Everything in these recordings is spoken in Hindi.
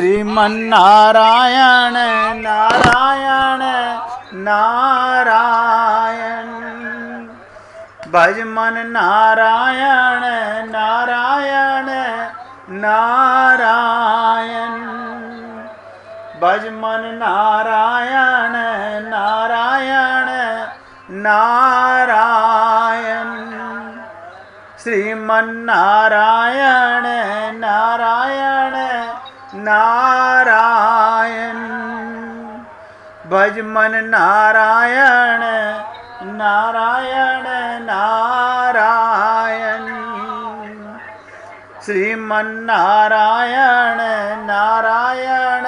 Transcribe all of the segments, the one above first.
श्रीमन्नारायण नारायण नारायण भज मन नारायण नारायण नारायण भज मन नारायण नारायण नारायण श्रीमन्नारायण नारायण नारायण भज मन नारायण नारायण नारायण श्रीमन्नारायण नारायण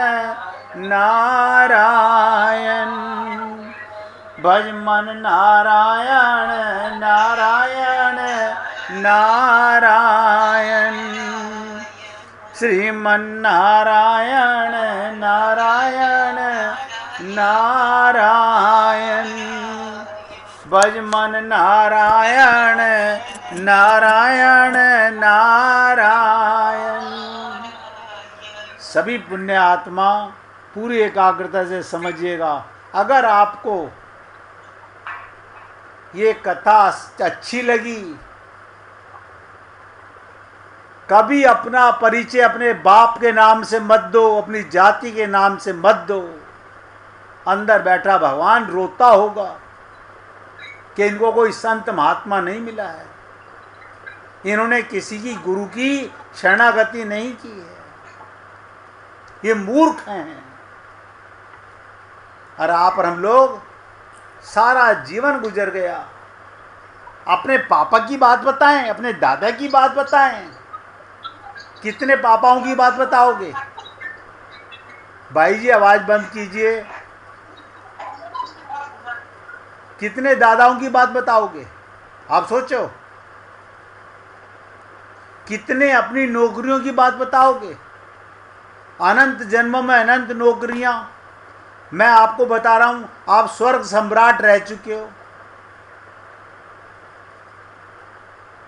नारायण भज मन नारायण नारायण नारायण श्रीमन्नारायण नारायण नारायण भज मन नारायण नारायण नारायण। सभी पुण्य आत्मा पूरी एकाग्रता से समझिएगा। अगर आपको ये कथा अच्छी लगी, कभी अपना परिचय अपने बाप के नाम से मत दो, अपनी जाति के नाम से मत दो। अंदर बैठा भगवान रोता होगा कि इनको कोई संत महात्मा नहीं मिला है, इन्होंने किसी की गुरु की शरणागति नहीं की है, ये मूर्ख हैं। और आप और हम लोग सारा जीवन गुजर गया, अपने पापा की बात बताएं, अपने दादा की बात बताएं। कितने पापाओं की बात बताओगे? भाई जी आवाज बंद कीजिए। कितने दादाओं की बात बताओगे? आप सोचो। कितने अपनी नौकरियों की बात बताओगे? अनंत जन्मों में अनंत नौकरियां। मैं आपको बता रहा हूं, आप स्वर्ग सम्राट रह चुके हो।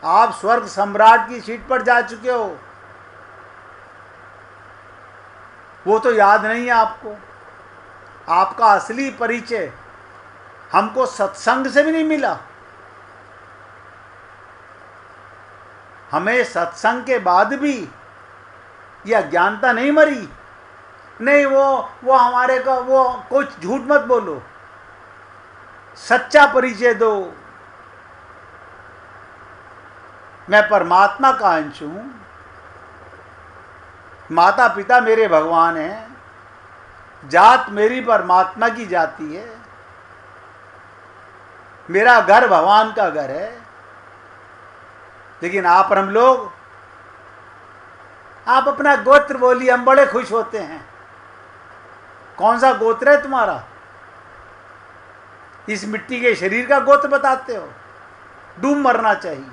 आप स्वर्ग सम्राट की सीट पर जा चुके हो, वो तो याद नहीं है आपको। आपका असली परिचय हमको सत्संग से भी नहीं मिला। हमें सत्संग के बाद भी यह अज्ञानता नहीं मरी। नहीं, वो हमारे को वो कुछ झूठ मत बोलो, सच्चा परिचय दो। मैं परमात्मा का अंश हूं, माता पिता मेरे भगवान हैं, जात मेरी परमात्मा की जाति है, मेरा घर भगवान का घर है। लेकिन आप और हम लोग, आप अपना गोत्र बोलिए, हम बड़े खुश होते हैं। कौन सा गोत्र है तुम्हारा? इस मिट्टी के शरीर का गोत्र बताते हो? डूब मरना चाहिए।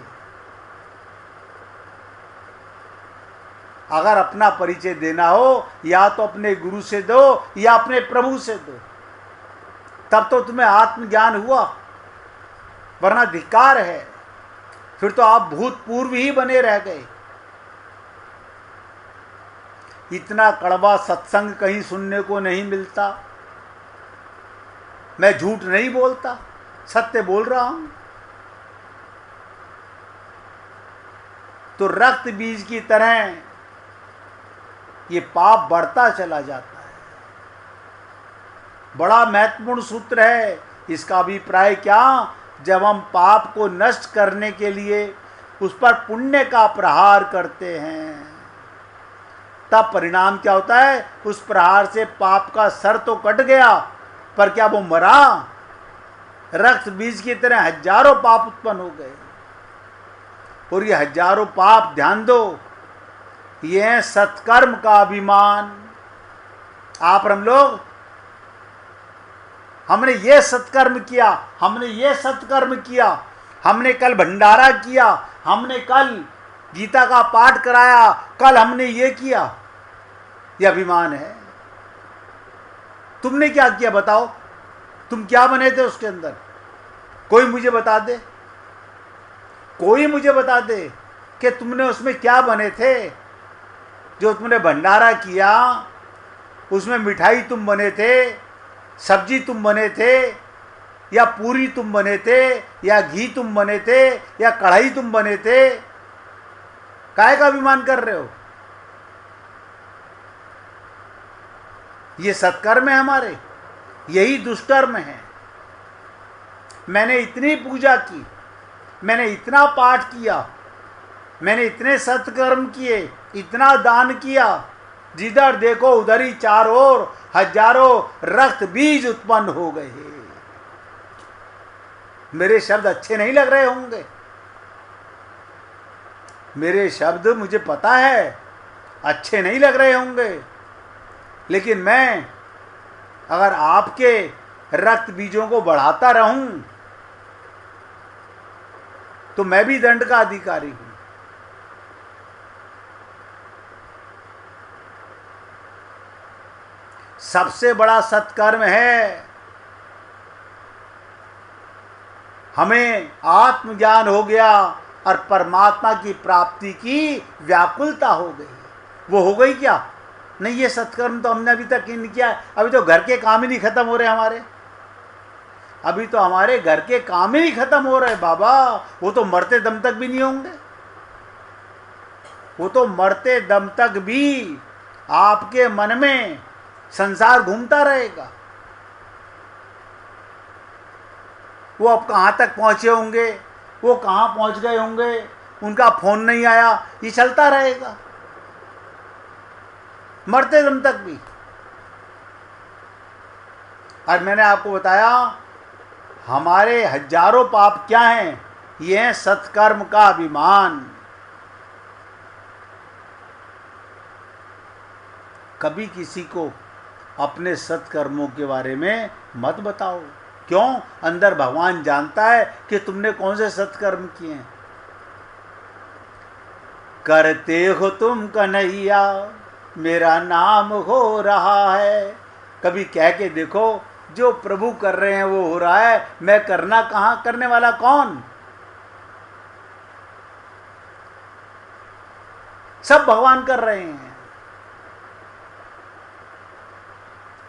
अगर अपना परिचय देना हो, या तो अपने गुरु से दो या अपने प्रभु से दो, तब तो तुम्हें आत्मज्ञान हुआ, वरना धिक्कार है। फिर तो आप भूतपूर्व ही बने रह गए। इतना कड़वा सत्संग कहीं सुनने को नहीं मिलता। मैं झूठ नहीं बोलता, सत्य बोल रहा हूं। तो रक्त बीज की तरह ये पाप बढ़ता चला जाता है। बड़ा महत्वपूर्ण सूत्र है। इसका अभिप्राय क्या? जब हम पाप को नष्ट करने के लिए उस पर पुण्य का प्रहार करते हैं, तब परिणाम क्या होता है? उस प्रहार से पाप का सर तो कट गया, पर क्या वो मरा? रक्त बीज की तरह हजारों पाप उत्पन्न हो गए। और ये हजारों पाप, ध्यान दो, ये है सत्कर्म का अभिमान। आप और हम लोग, हमने ये सत्कर्म किया, हमने ये सत्कर्म किया, हमने कल भंडारा किया, हमने कल गीता का पाठ कराया, कल हमने ये किया। ये अभिमान है। तुमने क्या किया बताओ? तुम क्या बने थे उसके अंदर? कोई मुझे बता दे, कोई मुझे बता दे कि तुमने उसमें क्या बने थे जो तुमने भंडारा किया, उसमें मिठाई तुम बने थे, सब्जी तुम बने थे, या पूरी तुम बने थे, या घी तुम बने थे, या कढ़ाई तुम बने थे? काहे का अभिमान कर रहे हो? ये सत्कर्म है हमारे, यही दुष्कर्म है। मैंने इतनी पूजा की, मैंने इतना पाठ किया, मैंने इतने सत्कर्म किए, इतना दान किया, जिधर देखो उधर ही चारों ओर हजारों रक्त बीज उत्पन्न हो गए। मेरे शब्द अच्छे नहीं लग रहे होंगे, मेरे शब्द मुझे पता है अच्छे नहीं लग रहे होंगे, लेकिन मैं अगर आपके रक्त बीजों को बढ़ाता रहूं तो मैं भी दंड का अधिकारी हूं। सबसे बड़ा सत्कर्म है हमें आत्मज्ञान हो गया और परमात्मा की प्राप्ति की व्याकुलता हो गई। वो हो गई क्या? नहीं, ये सत्कर्म तो हमने अभी तक नहीं किया। अभी तो घर के काम ही नहीं खत्म हो रहे हमारे, अभी तो हमारे घर के काम ही नहीं खत्म हो रहे बाबा। वो तो मरते दम तक भी नहीं होंगे, वो तो मरते दम तक भी आपके मन में संसार घूमता रहेगा। वो अब कहाँ तक पहुँचे होंगे, वो कहाँ पहुँच गए होंगे, उनका फोन नहीं आया, ये चलता रहेगा मरते दम तक भी। और मैंने आपको बताया हमारे हजारों पाप क्या हैं? ये हैं सत्कर्म का अभिमान। कभी किसी को अपने सत्कर्मों के बारे में मत बताओ। क्यों? अंदर भगवान जानता है कि तुमने कौन से सत्कर्म किए हैं। करते हो तुम कन्हैया मेरा नाम हो रहा है। कभी कह के देखो, जो प्रभु कर रहे हैं वो हो रहा है, मैं करना कहाँ? करने वाला कौन? सब भगवान कर रहे हैं।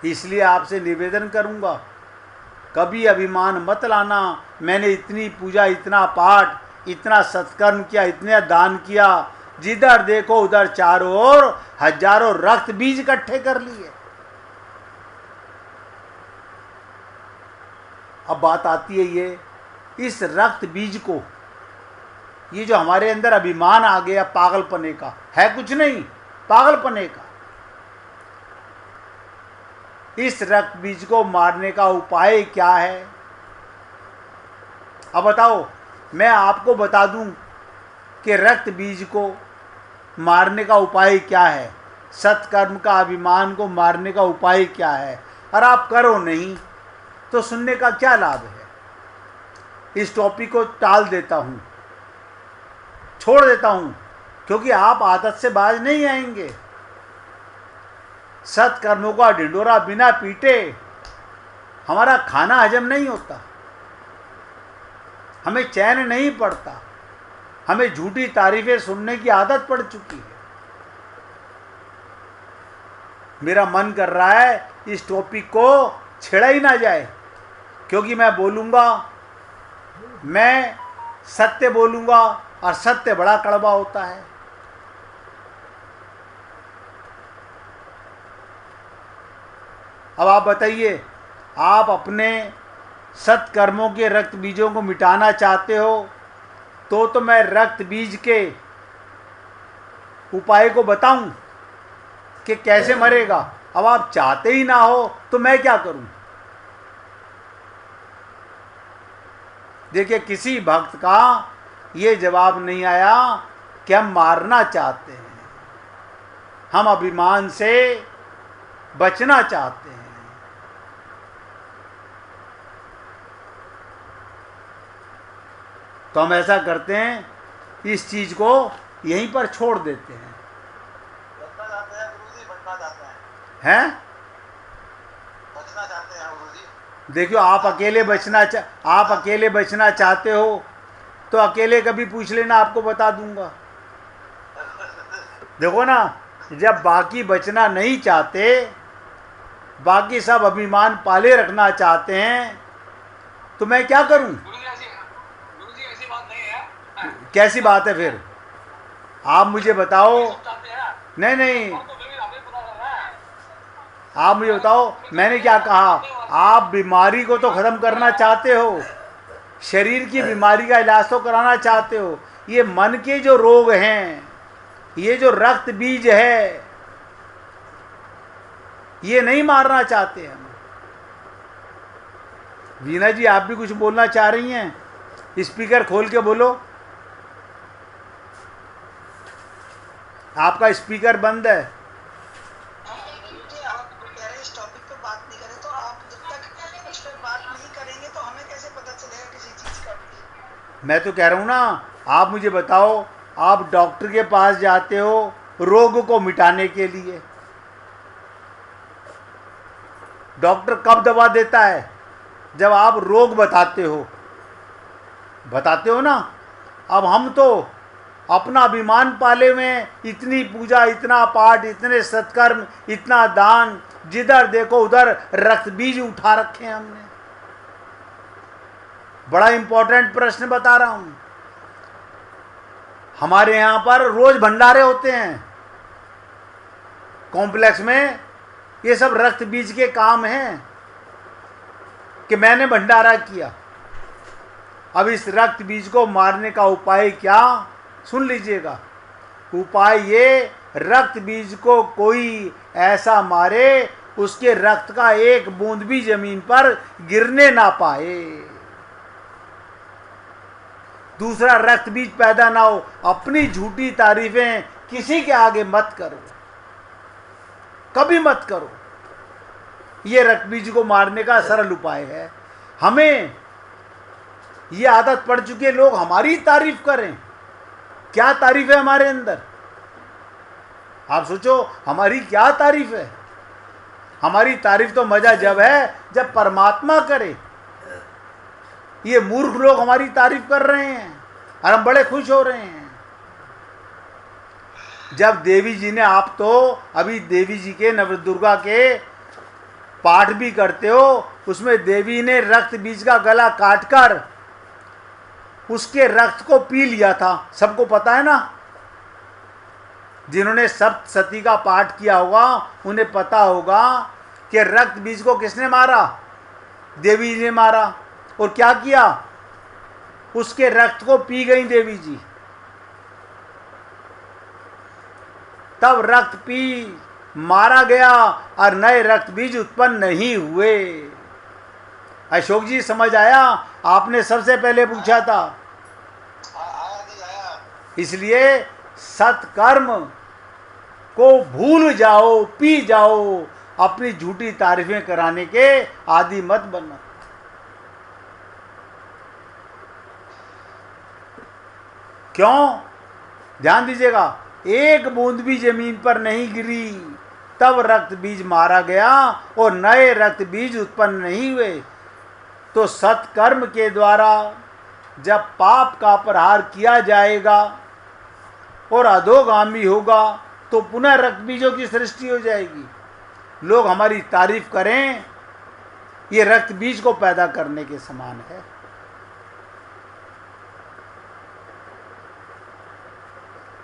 इसलिए आपसे निवेदन करूंगा, कभी अभिमान मत लाना। मैंने इतनी पूजा, इतना पाठ, इतना सत्कर्म किया, इतना दान किया, जिधर देखो उधर चारों ओर हजारों रक्त बीज इकट्ठे कर लिए। अब बात आती है ये, इस रक्त बीज को, ये जो हमारे अंदर अभिमान आ गया पागलपने का, है कुछ नहीं, पागलपने का। इस रक्त बीज को मारने का उपाय क्या है? अब बताओ, मैं आपको बता दूं कि रक्त बीज को मारने का उपाय क्या है, सत्कर्म का अभिमान को मारने का उपाय क्या है, और आप करो नहीं तो सुनने का क्या लाभ है? इस टॉपिक को टाल देता हूं, छोड़ देता हूं, क्योंकि आप आदत से बाज नहीं आएंगे। सत्कर्मों का ढिंडोरा बिना पीटे हमारा खाना हजम नहीं होता, हमें चैन नहीं पड़ता, हमें झूठी तारीफें सुनने की आदत पड़ चुकी है। मेरा मन कर रहा है इस टॉपिक को छेड़ा ही ना जाए, क्योंकि मैं बोलूँगा, मैं सत्य बोलूँगा, और सत्य बड़ा कड़वा होता है। अब आप बताइए, आप अपने सत्कर्मों के रक्त बीजों को मिटाना चाहते हो तो मैं रक्त बीज के उपाय को बताऊं कि कैसे मरेगा। अब आप चाहते ही ना हो तो मैं क्या करूं? देखिए, किसी भक्त का ये जवाब नहीं आया कि हम मारना चाहते हैं, हम अभिमान से बचना चाहते हैं। तो हम ऐसा करते हैं, इस चीज को यहीं पर छोड़ देते हैं। बचना चाहते हैं गुरुजी, बचना चाहते हैं। हैं? बचना चाहते हैं गुरुजी। देखियो, आप अकेले बचना चाहते हो तो अकेले कभी पूछ लेना, आपको बता दूंगा। देखो ना, जब बाकी बचना नहीं चाहते बाकी सब अभिमान पाले रखना चाहते हैं, तो मैं क्या करूं? गुरुजी ऐसी बात नहीं है। कैसी बात है फिर? आप मुझे बताओ। चाहते हैं नहीं नहीं, तो फिर हमें पता लग रहा है। आप मुझे बताओ, मैंने क्या कहा? आप बीमारी को तो खत्म करना चाहते हो, शरीर की बीमारी का इलाज तो कराना चाहते हो। ये मन के जो रोग हैं, ये जो रक्त बीज है, ये नहीं मारना चाहते हम। वीना जी, आप भी कुछ बोलना चाह रही हैं? स्पीकर खोल के बोलो। आपका स्पीकर बंद है। आप कह रहे इस टॉपिक पे बात नहीं करें, तो आप जब तक इस पे बात नहीं करेंगे तो हमें कैसे पता चलेगा किसी चीज का? मैं तो कह रहा हूं ना, आप मुझे बताओ, आप डॉक्टर के पास जाते हो रोग को मिटाने के लिए। डॉक्टर कब दवा देता है? जब आप रोग बताते हो ना। अब हम तो अपना अभिमान पाले में इतनी पूजा, इतना पाठ, इतने सत्कर्म, इतना दान, जिधर देखो उधर रक्त बीज उठा रखे हैं हमने। बड़ा इंपॉर्टेंट प्रश्न बता रहा हूं। हमारे यहां पर रोज भंडारे होते हैं कॉम्प्लेक्स में। ये सब रक्त बीज के काम हैं कि मैंने भंडारा किया। अब इस रक्त बीज को मारने का उपाय क्या? सुन लीजिएगा। उपाय ये, रक्त बीज को कोई ऐसा मारे उसके रक्त का एक बूंद भी जमीन पर गिरने ना पाए। दूसरा रक्त बीज पैदा ना हो। अपनी झूठी तारीफें किसी के आगे मत करो, कभी मत करो। ये रक्त बीज को मारने का सरल उपाय है। हमें ये आदत पड़ चुकी है लोग हमारी तारीफ करें। क्या तारीफ है हमारे अंदर? आप सोचो, हमारी क्या तारीफ है? हमारी तारीफ तो मजा जब है जब परमात्मा करे। ये मूर्ख लोग हमारी तारीफ कर रहे हैं और हम बड़े खुश हो रहे हैं। जब देवी जी ने, आप तो अभी देवी जी के, नवदुर्गा के पाठ भी करते हो, उसमें देवी ने रक्त बीज का गला काटकर उसके रक्त को पी लिया था। सबको पता है ना? जिन्होंने सप्तशती का पाठ किया होगा उन्हें पता होगा कि रक्त बीज को किसने मारा? देवी जी ने मारा। और क्या किया? उसके रक्त को पी गई देवी जी। तब रक्त पी मारा गया और नए रक्त बीज उत्पन्न नहीं हुए। अशोक जी, समझ आया? आपने सबसे पहले पूछा था। आया। इसलिए सत्कर्म को भूल जाओ, पी जाओ। अपनी झूठी तारीफें कराने के आदि मत बनो। क्यों? ध्यान दीजिएगा। एक बूंद भी जमीन पर नहीं गिरी, तब रक्त बीज मारा गया और नए रक्त बीज उत्पन्न नहीं हुए। तो सत्कर्म के द्वारा जब पाप का प्रहार किया जाएगा और अधोगामी होगा, तो पुनः रक्त बीजों की सृष्टि हो जाएगी। लोग हमारी तारीफ करें, ये रक्त बीज को पैदा करने के समान है।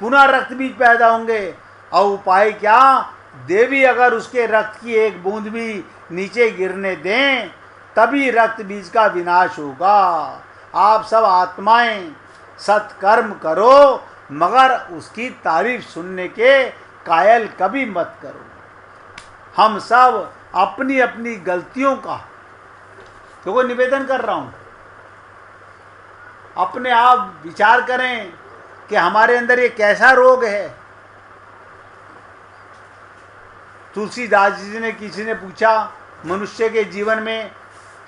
पुनः रक्त बीज पैदा होंगे। और उपाय क्या? देवी अगर उसके रक्त की एक बूंद भी नीचे गिरने दें, तभी रक्त बीज का विनाश होगा। आप सब आत्माएं सत्कर्म करो, मगर उसकी तारीफ सुनने के कायल कभी मत करो। हम सब अपनी अपनी गलतियों का तो निवेदन कर रहा हूं, अपने आप विचार करें कि हमारे अंदर ये कैसा रोग है। तुलसीदास जी ने, किसी ने पूछा, मनुष्य के जीवन में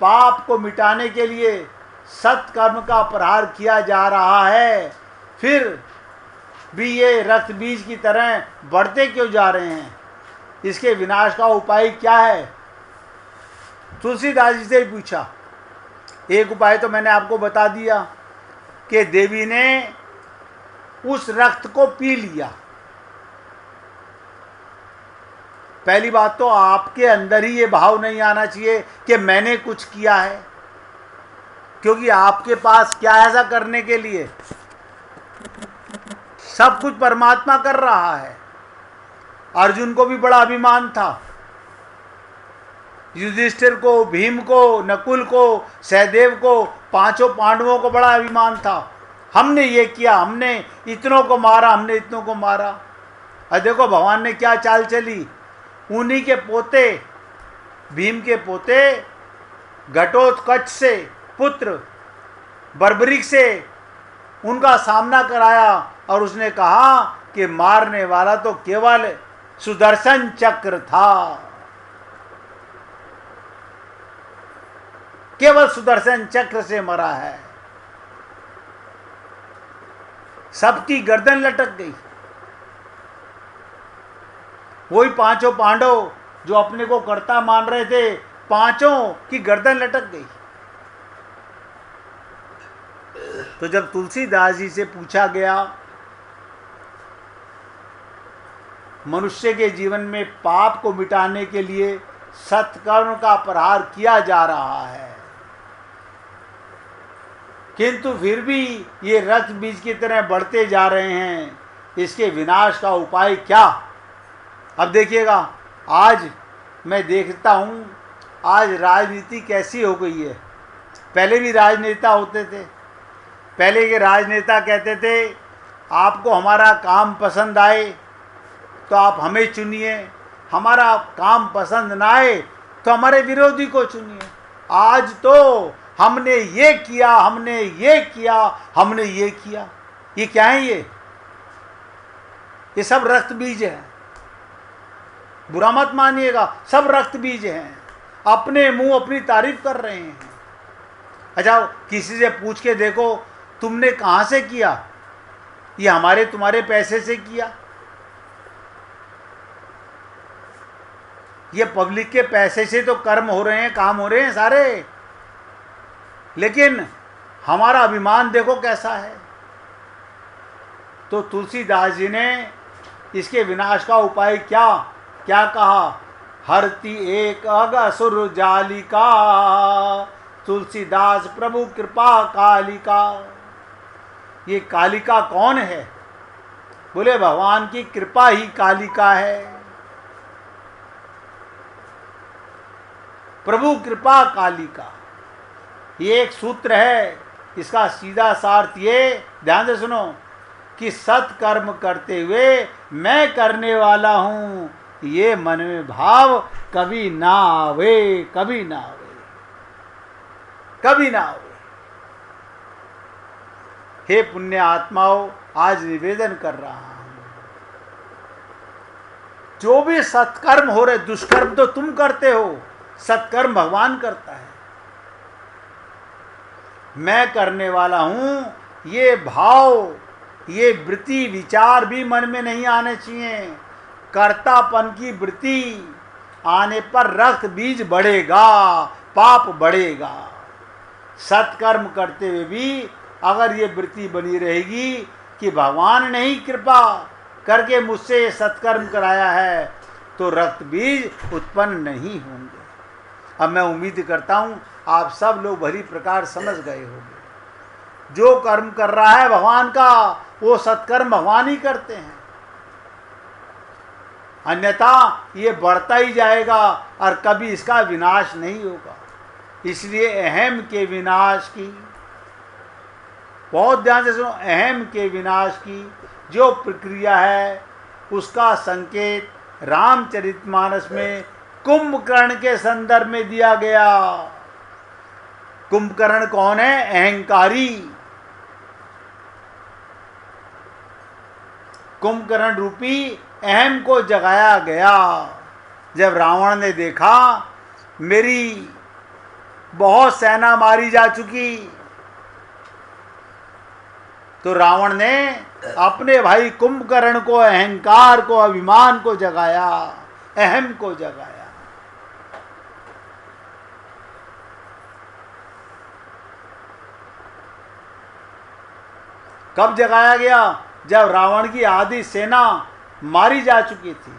पाप को मिटाने के लिए सत्कर्म का प्रहार किया जा रहा है, फिर भी ये रक्त बीज की तरह बढ़ते क्यों जा रहे हैं? इसके विनाश का उपाय क्या है? तुलसीदास जी से ही पूछा। एक उपाय तो मैंने आपको बता दिया कि देवी ने उस रक्त को पी लिया। पहली बात तो आपके अंदर ही ये भाव नहीं आना चाहिए कि मैंने कुछ किया है, क्योंकि आपके पास क्या है ऐसा करने के लिए? सब कुछ परमात्मा कर रहा है। अर्जुन को भी बड़ा अभिमान था, युधिष्ठिर को, भीम को, नकुल को, सहदेव को, पांचों पांडवों को बड़ा अभिमान था। हमने ये किया, हमने इतनों को मारा, हमने इतनों को मारा। और देखो भगवान ने क्या चाल चली, उन्हीं के पोते, भीम के पोते घटोत्कच से पुत्र बर्बरीक से उनका सामना कराया, और उसने कहा कि मारने वाला तो केवल सुदर्शन चक्र था, केवल सुदर्शन चक्र से मरा है। सबकी गर्दन लटक गई। वही पांचों पांडव जो अपने को कर्ता मान रहे थे, पांचों की गर्दन लटक गई। तो जब तुलसीदास जी से पूछा गया, मनुष्य के जीवन में पाप को मिटाने के लिए सत्कर्म का प्रहार किया जा रहा है, किंतु फिर भी ये रक्त बीज की तरह बढ़ते जा रहे हैं, इसके विनाश का उपाय क्या? अब देखिएगा, आज मैं देखता हूँ आज राजनीति कैसी हो गई है। पहले भी राजनेता होते थे, पहले के राजनेता कहते थे आपको हमारा काम पसंद आए तो आप हमें चुनिए, हमारा काम पसंद ना आए तो हमारे विरोधी को चुनिए। आज तो हमने ये किया, हमने ये किया, हमने ये किया। ये क्या है? ये सब रक्त बीज है। बुरा मत मानिएगा, सब रक्त बीज हैं। अपने मुंह अपनी तारीफ कर रहे हैं। अच्छा, किसी से पूछ के देखो तुमने कहां से किया? ये हमारे तुम्हारे पैसे से किया, ये पब्लिक के पैसे से तो कर्म हो रहे हैं, काम हो रहे हैं सारे। लेकिन हमारा अभिमान देखो कैसा है। तो तुलसीदास जी ने इसके विनाश का उपाय क्या क्या कहा? हरति एक अग असुर जालिका, तुलसीदास प्रभु कृपा कालिका। ये कालिका कौन है? बोले भगवान की कृपा ही कालिका है। प्रभु कृपा कालिका, ये एक सूत्र है। इसका सीधा सार्थ ये, ध्यान से सुनो, कि सत्कर्म करते हुए मैं करने वाला हूं, ये मन में भाव कभी ना आवे, कभी ना आवे, कभी ना आवे। हे पुण्य आत्माओं, आज निवेदन कर रहा हूं, जो भी सत्कर्म हो रहे, दुष्कर्म तो तुम करते हो, सत्कर्म भगवान करता है। मैं करने वाला हूं, ये भाव, ये वृत्ति, विचार भी मन में नहीं आने चाहिए। कर्तापन की वृत्ति आने पर रक्त बीज बढ़ेगा, पाप बढ़ेगा। सत्कर्म करते हुए भी अगर ये वृत्ति बनी रहेगी कि भगवान ने ही कृपा करके मुझसे सत्कर्म कराया है, तो रक्त बीज उत्पन्न नहीं होंगे। अब मैं उम्मीद करता हूं आप सब लोग भली प्रकार समझ गए होंगे। जो कर्म कर रहा है भगवान का, वो सत्कर्म भगवान ही करते हैं, अन्यथा ये बढ़ता ही जाएगा और कभी इसका विनाश नहीं होगा। इसलिए अहम के विनाश की, बहुत ध्यान से सुनो, अहम के विनाश की जो प्रक्रिया है उसका संकेत रामचरितमानस में कुंभकर्ण के संदर्भ में दिया गया। कुंभकर्ण कौन है? अहंकारी। कुंभकर्ण रूपी अहम को जगाया गया। जब रावण ने देखा मेरी बहुत सेना मारी जा चुकी, तो रावण ने अपने भाई कुंभकर्ण को, अहंकार को, अभिमान को जगाया, अहम को जगाया। कब जगाया गया? जब रावण की आधी सेना मारी जा चुकी थी।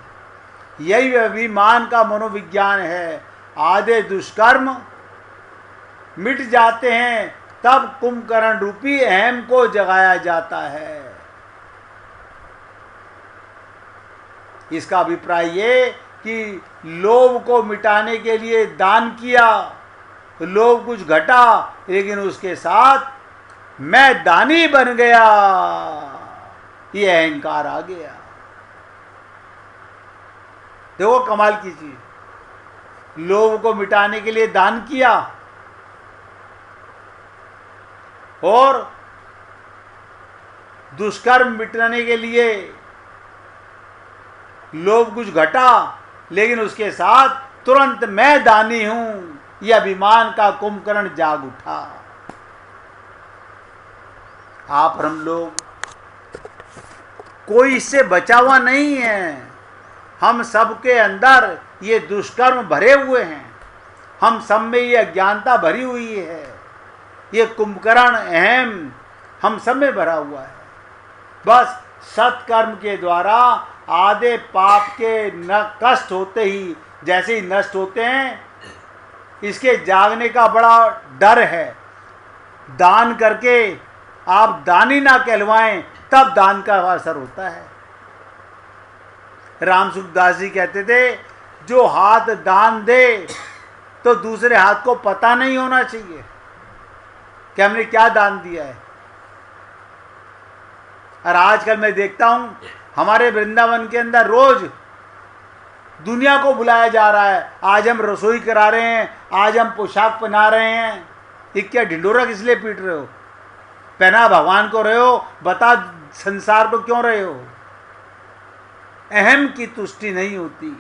यही अभिमान का मनोविज्ञान है। आधे दुष्कर्म मिट जाते हैं, तब कुंभकर्ण रूपी अहम को जगाया जाता है। इसका अभिप्राय ये कि लोभ को मिटाने के लिए दान किया, लोभ कुछ घटा, लेकिन उसके साथ मैं दानी बन गया, ये अहंकार आ गया। देखो कमाल की चीज, लोभ को मिटाने के लिए दान किया और दुष्कर्म मिटाने के लिए लोभ कुछ घटा, लेकिन उसके साथ तुरंत मैं दानी हूं, यह अभिमान का कुंभकर्ण जाग उठा। आप और हम लोग कोई इससे बचा हुआ नहीं है। हम सबके अंदर ये दुष्कर्म भरे हुए हैं, हम सब में ये अज्ञानता भरी हुई है, ये कुंभकर्ण अहम हम सब में भरा हुआ है। बस सत्कर्म के द्वारा आधे पाप के न कष्ट होते ही जैसे ही नष्ट होते हैं, इसके जागने का बड़ा डर है। दान करके आप दानी ना कहलवाएं, तब दान का असर होता है। राम सुखदास जी कहते थे, जो हाथ दान दे तो दूसरे हाथ को पता नहीं होना चाहिए कि हमने क्या दान दिया है। और आजकल मैं देखता हूं हमारे वृंदावन के अंदर रोज दुनिया को बुलाया जा रहा है, आज हम रसोई करा रहे हैं, आज हम पोशाक पहना रहे हैं। ये क्या ढिंडोरा किस लिए पीट रहे हो? पहना भगवान को रहे हो, बता संसार को क्यों रहे हो? अहम की तुष्टि नहीं होती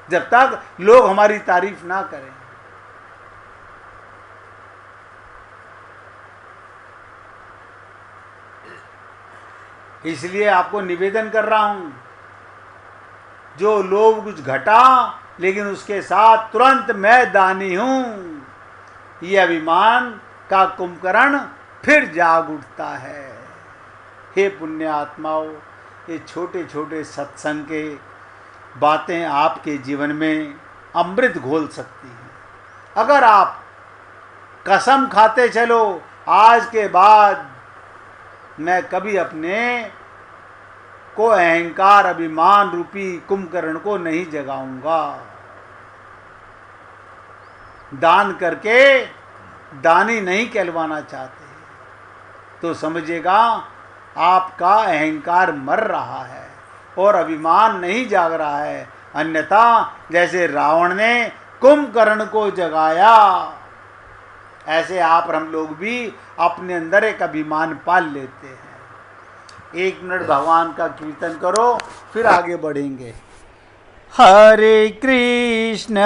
जब तक लोग हमारी तारीफ ना करें। इसलिए आपको निवेदन कर रहा हूं, जो लोभ कुछ घटा लेकिन उसके साथ तुरंत मैं दानी हूं, ये अभिमान का कुंभकर्ण फिर जाग उठता है। हे पुण्य आत्माओं, ये छोटे छोटे सत्संग के बातें आपके जीवन में अमृत घोल सकती हैं। अगर आप कसम खाते चलो, आज के बाद मैं कभी अपने को अहंकार अभिमान रूपी कुंभकर्ण को नहीं जगाऊंगा, दान करके दानी नहीं कहलवाना चाहते, तो समझिएगा आपका अहंकार मर रहा है और अभिमान नहीं जाग रहा है। अन्यथा जैसे रावण ने कुंभकर्ण को जगाया, ऐसे आप और हम लोग भी अपने अंदर एक अभिमान पाल लेते हैं। 1 मिनट भगवान का कीर्तन करो, फिर आगे बढ़ेंगे। हरे कृष्ण